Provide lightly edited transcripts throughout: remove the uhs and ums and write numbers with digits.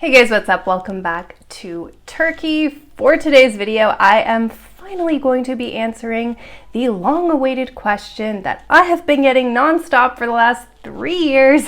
Hey guys, what's up? Welcome back to Turkey. For today's video, I am finally going to be answering the long-awaited question that I have been getting nonstop for the last 3 years.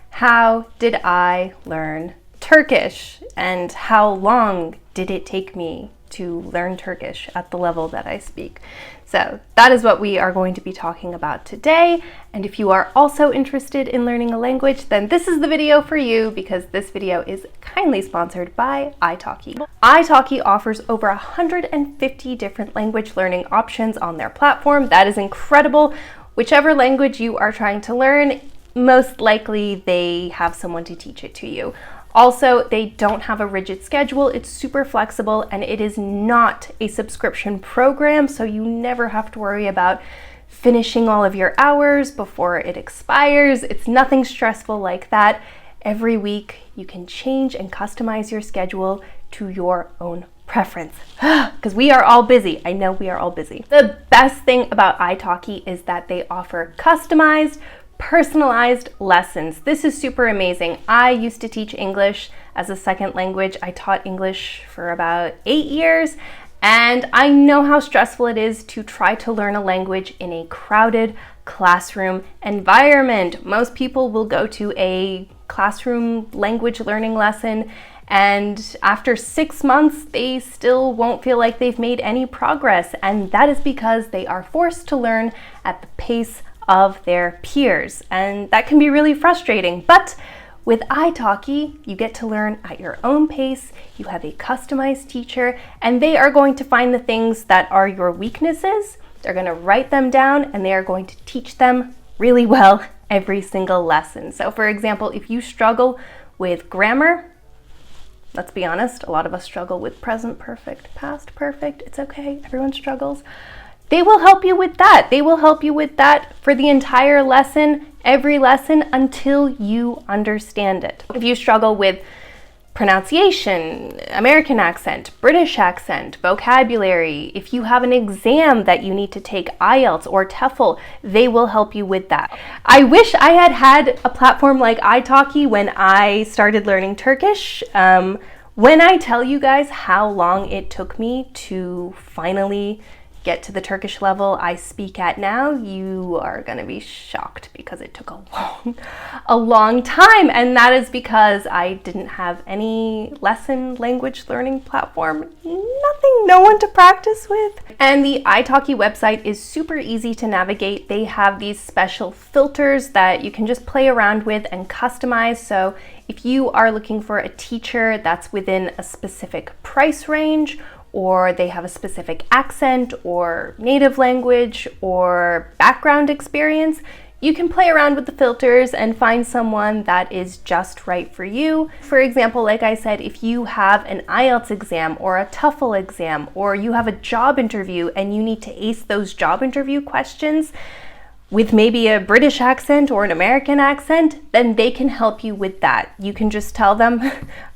How did I learn Turkish? And how long did it take me to learn Turkish at the level that I speak? So that is what we are going to be talking about today. And if you are also interested in learning a language, then this is the video for you because this video is kindly sponsored by Italki. Italki offers over 150 different language learning options on their platform. That is incredible. Whichever language you are trying to learn, most likely they have someone to teach it to you. Also, they don't have a rigid schedule. It's super flexible and it is not a subscription program, so you never have to worry about finishing all of your hours before it expires. It's nothing stressful like that. Every week you can change and customize your schedule to your own preference because we are all busy. I know we are all busy. The best thing about Italki is that they offer customized, personalized lessons. This is super amazing. I used to teach English as a second language. I taught English for about 8 years, and I know how stressful it is to try to learn a language in a crowded classroom environment. Most people will go to a classroom language learning lesson, and after 6 months, they still won't feel like they've made any progress, and that is because they are forced to learn at the pace of their peers, and that can be really frustrating. But with Italki, you get to learn at your own pace. You have a customized teacher, and they are going to find the things that are your weaknesses. They're going to write them down, and they are going to teach them really well every single lesson. So for example, if you struggle with grammar, let's be honest, a lot of us struggle with present perfect, past perfect. It's okay, everyone struggles. They will help you with that. They will help you with that for the entire lesson, every lesson, until you understand it. If you struggle with pronunciation, American accent, British accent, vocabulary, if you have an exam that you need to take, IELTS or TOEFL, they will help you with that. I wish I had had a platform like Italki when I started learning Turkish. When I tell you guys how long it took me to finally get to the Turkish level I speak at now, you are gonna be shocked because it took a long time, and that is because I didn't have any language learning platform, no one to practice with. And the Italki website is super easy to navigate. They have these special filters that you can just play around with and customize. So if you are looking for a teacher that's within a specific price range, or they have a specific accent or native language or background experience, you can play around with the filters and find someone that is just right for you. For example, like I said, if you have an IELTS exam or a TOEFL exam, or you have a job interview and you need to ace those job interview questions with maybe a British accent or an American accent, then they can help you with that. You can just tell them,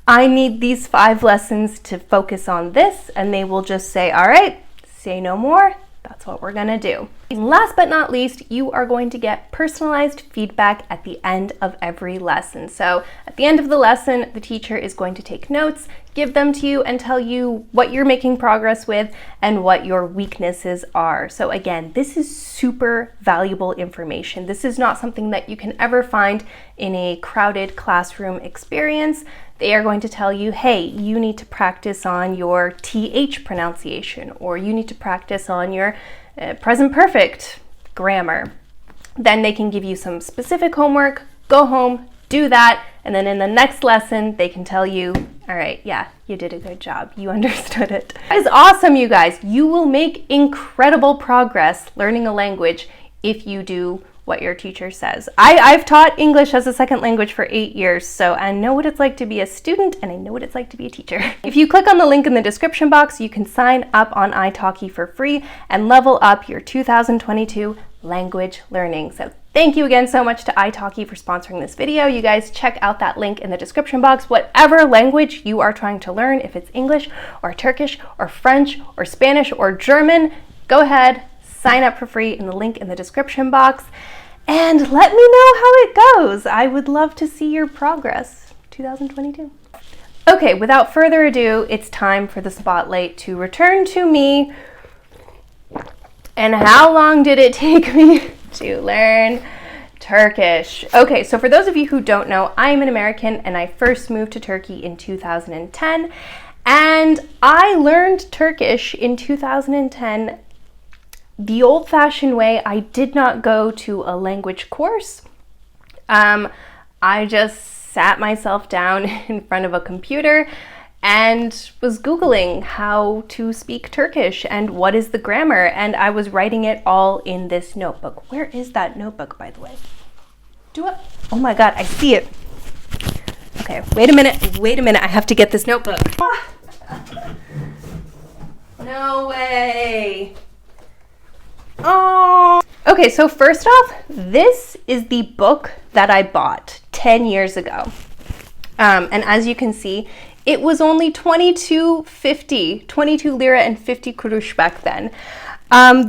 I need these 5 lessons to focus on this, and they will just say, all right, say no more. That's what we're gonna do. And last but not least, you are going to get personalized feedback at the end of every lesson. So at the end of the lesson, the teacher is going to take notes, give them to you, and tell you what you're making progress with and what your weaknesses are. So again, this is super valuable information. This is not something that you can ever find in a crowded classroom experience. They are going to tell you, hey, you need to practice on your TH pronunciation, or you need to practice on your present perfect grammar. Then they can give you some specific homework, go home, do that, and then in the next lesson, they can tell you, all right, yeah, you did a good job. You understood it. That is awesome, you guys. You will make incredible progress learning a language if you do what your teacher says. I've taught English as a second language for 8 years, so I know what it's like to be a student and I know what it's like to be a teacher. If you click on the link in the description box, you can sign up on Italki for free and level up your 2022 language learning. So thank you again so much to Italki for sponsoring this video. You guys check out that link in the description box. Whatever language you are trying to learn, if it's English or Turkish or French or Spanish or German, go ahead, sign up for free in the link in the description box, and let me know how it goes. I would love to see your progress 2022. Okay, without further ado, it's time for the spotlight to return to me. And how long did it take me to learn Turkish? Okay, so for those of you who don't know, I'm an American and I first moved to Turkey in 2010. And I learned Turkish in 2010 the old-fashioned way. I did not go to a language course. I just sat myself down in front of a computer and was Googling how to speak Turkish and what is the grammar, and I was writing it all in this notebook. Where is that notebook, by the way? Oh my God, I see it. Okay, wait a minute, I have to get this notebook. No way. Oh. Okay, so first off, this is the book that I bought 10 years ago. And as you can see, it was only 22 lira and 50 kurush back then.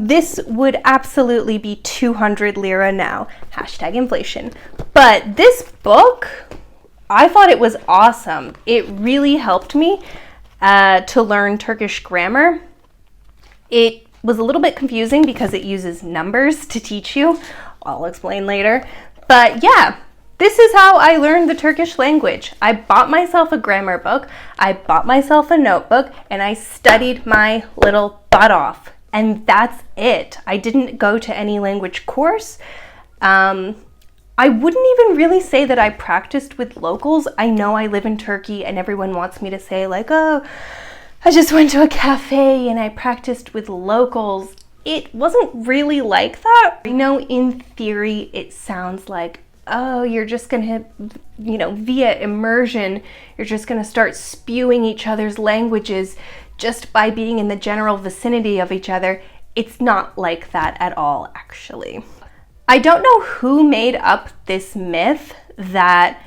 This would absolutely be 200 lira now. Hashtag inflation. But this book, I thought it was awesome. It really helped me to learn Turkish grammar. It was a little bit confusing because it uses numbers to teach you. I'll explain later. But yeah. This is how I learned the Turkish language. I bought myself a grammar book, I bought myself a notebook, and I studied my little butt off. And that's it. I didn't go to any language course. I wouldn't even really say that I practiced with locals. I know I live in Turkey and everyone wants me to say like, oh, I just went to a cafe and I practiced with locals. It wasn't really like that. I know in theory it sounds like, oh, you're just gonna, via immersion, you're just gonna start spewing each other's languages just by being in the general vicinity of each other. It's not like that at all, actually. I don't know who made up this myth that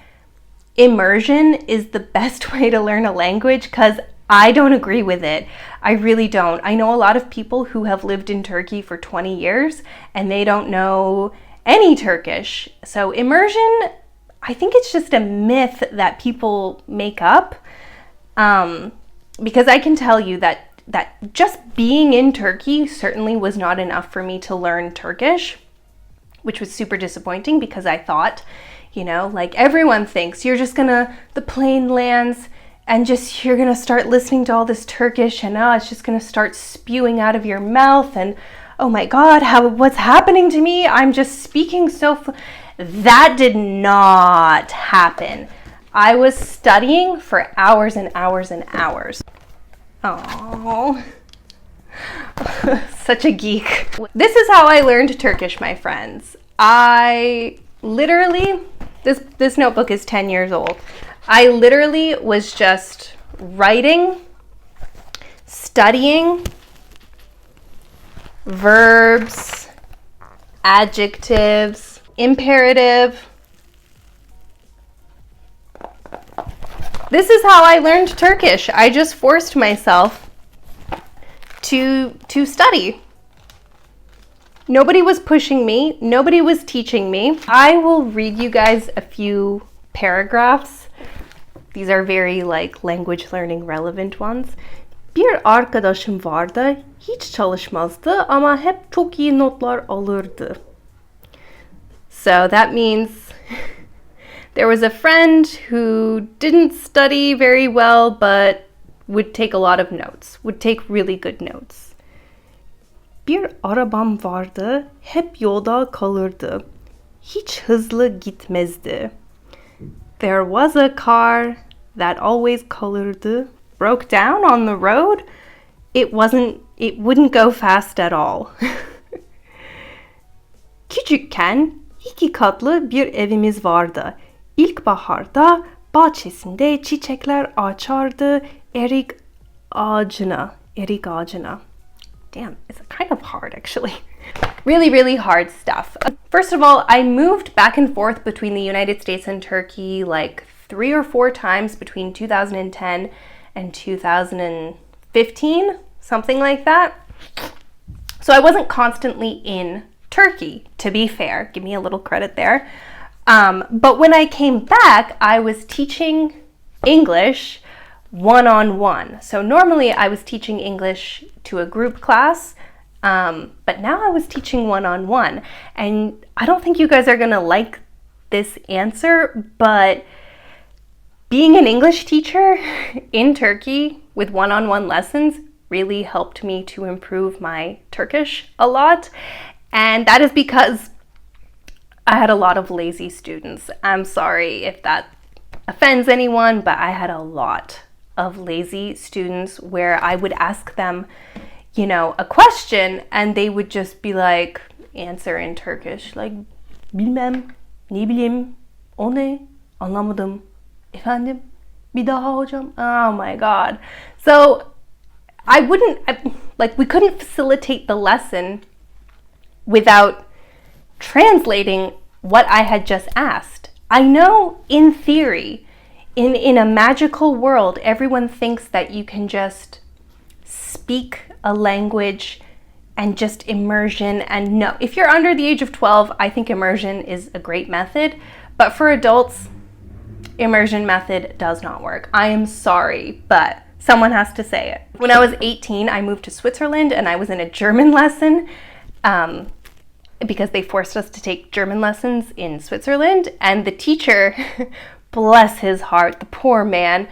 immersion is the best way to learn a language, because I don't agree with it. I really don't. I know a lot of people who have lived in Turkey for 20 years and they don't know any Turkish. So immersion, I think it's just a myth that people make up, because I can tell you that just being in Turkey certainly was not enough for me to learn Turkish, which was super disappointing because I thought, like everyone thinks, you're just the plane lands and you're gonna start listening to all this Turkish and it's just gonna start spewing out of your mouth and oh my God, what's happening to me? I'm just speaking That did not happen. I was studying for hours and hours and hours. Oh, such a geek. This is how I learned Turkish, my friends. I literally, this notebook is 10 years old. I literally was just writing, studying, verbs, adjectives, imperative. This is how I learned Turkish. I just forced myself to study. Nobody was pushing me. Nobody was teaching me. I will read you guys a few paragraphs. These are very language learning relevant ones. Bir arkadaşım vardı, hiç çalışmazdı ama hep çok iyi notlar alırdı. So that means there was a friend who didn't study very well but would take a lot of notes, would take really good notes. Bir arabam vardı, hep yolda kalırdı. Hiç hızlı gitmezdi. There was a car that always kalırdı. Broke down on the road, it wouldn't go fast at all. Küçükken 2 katlı bir evimiz vardı. İlkbaharda bahçesinde çiçekler açardı erik ağacına. Damn, it's kind of hard actually. Really, really hard stuff. First of all, I moved back and forth between the United States and Turkey 3 or 4 times between 2010 and 2015, something like that. So I wasn't constantly in Turkey, to be fair. Give me a little credit there. But when I came back, I was teaching English one-on-one. So normally I was teaching English to a group class, but now I was teaching one-on-one. And I don't think you guys are gonna like this answer, but being an English teacher in Turkey with one-on-one lessons really helped me to improve my Turkish a lot. And that is because I had a lot of lazy students. I'm sorry if that offends anyone, but I had a lot of lazy students where I would ask them, you know, a question and they would just be like, answer in Turkish, like, bilmem, ne bileyim, o ne, anlamadım, efendim, bir daha hocam. Oh my God. So I wouldn't, like, we couldn't facilitate the lesson without translating what I had just asked. I know in theory, in a magical world, everyone thinks that you can just speak a language and just immersion. And no, if you're under the age of 12, I think immersion is a great method. But for adults, immersion method does not work. I am sorry, but someone has to say it. When I was 18, I moved to Switzerland and I was in a German lesson because they forced us to take German lessons in Switzerland. And the teacher, bless his heart, the poor man,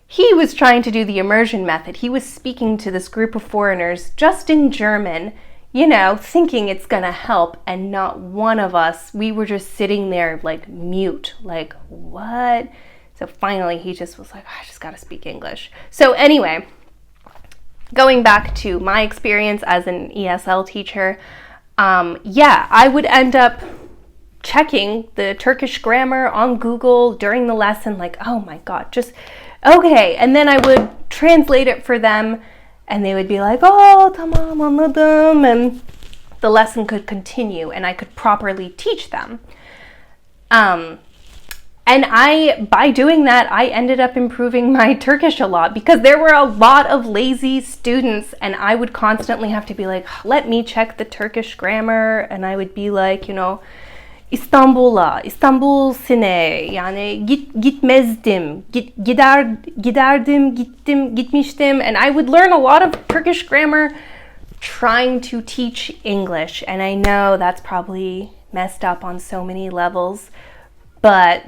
he was trying to do the immersion method. He was speaking to this group of foreigners just in German, you know, thinking it's gonna help, and not one of us, we were just sitting there like mute, like, what? So finally he just was like, I just gotta speak English. So anyway, going back to my experience as an ESL teacher, yeah, I would end up checking the Turkish grammar on Google during the lesson, like, oh my God, just, okay. And then I would translate it for them and they would be like, oh, tamam, anladım, and the lesson could continue and I could properly teach them. And by doing that, I ended up improving my Turkish a lot because there were a lot of lazy students and I would constantly have to be like, let me check the Turkish grammar. And I would be like, you know, İstanbul sine, yani gitmezdim, giderdim, gittim, gitmiştim. And I would learn a lot of Turkish grammar trying to teach English. And I know that's probably messed up on so many levels, but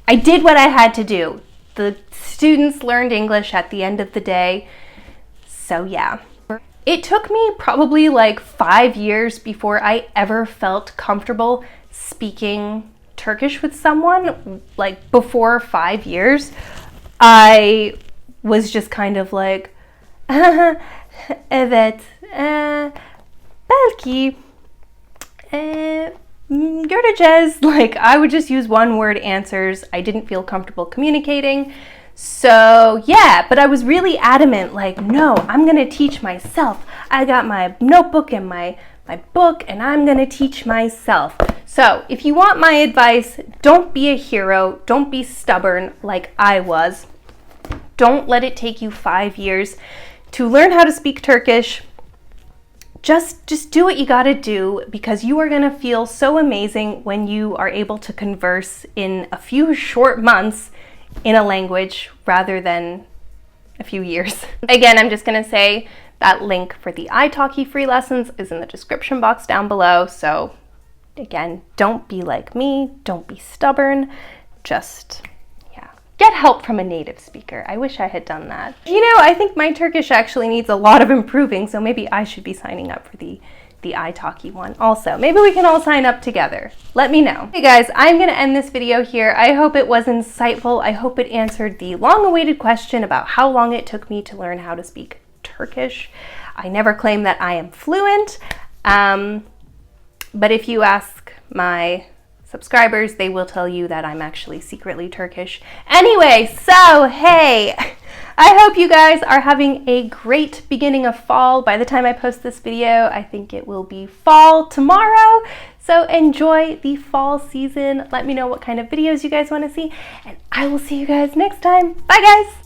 I did what I had to do. The students learned English at the end of the day. So yeah. It took me probably like 5 years before I ever felt comfortable speaking Turkish with someone. Like before 5 years, I was just kind of like, evet, belki, göreceğiz. Like I would just use one word answers. I didn't feel comfortable communicating. So yeah, but I was really adamant, like, no, I'm gonna teach myself. I got my notebook and my book and I'm gonna teach myself. So if you want my advice, don't be a hero. Don't be stubborn like I was. Don't let it take you 5 years to learn how to speak Turkish. Just do what you gotta do, because you are gonna feel so amazing when you are able to converse in a few short months in a language rather than a few years. Again, I'm just gonna say that link for the Italki free lessons is in the description box down below. So again, don't be like me, don't be stubborn, just, yeah, get help from a native speaker. I wish I had done that. You know, I think my Turkish actually needs a lot of improving, so maybe I should be signing up for the Italki one also. Maybe we can all sign up together. Let me know. Hey guys, I'm gonna end this video here. I hope it was insightful. I hope it answered the long-awaited question about how long it took me to learn how to speak Turkish. I never claim that I am fluent, but if you ask my subscribers, they will tell you that I'm actually secretly Turkish. Anyway, so hey, I hope you guys are having a great beginning of fall. By the time I post this video, I think it will be fall tomorrow. So enjoy the fall season. Let me know what kind of videos you guys want to see, and I will see you guys next time. Bye guys.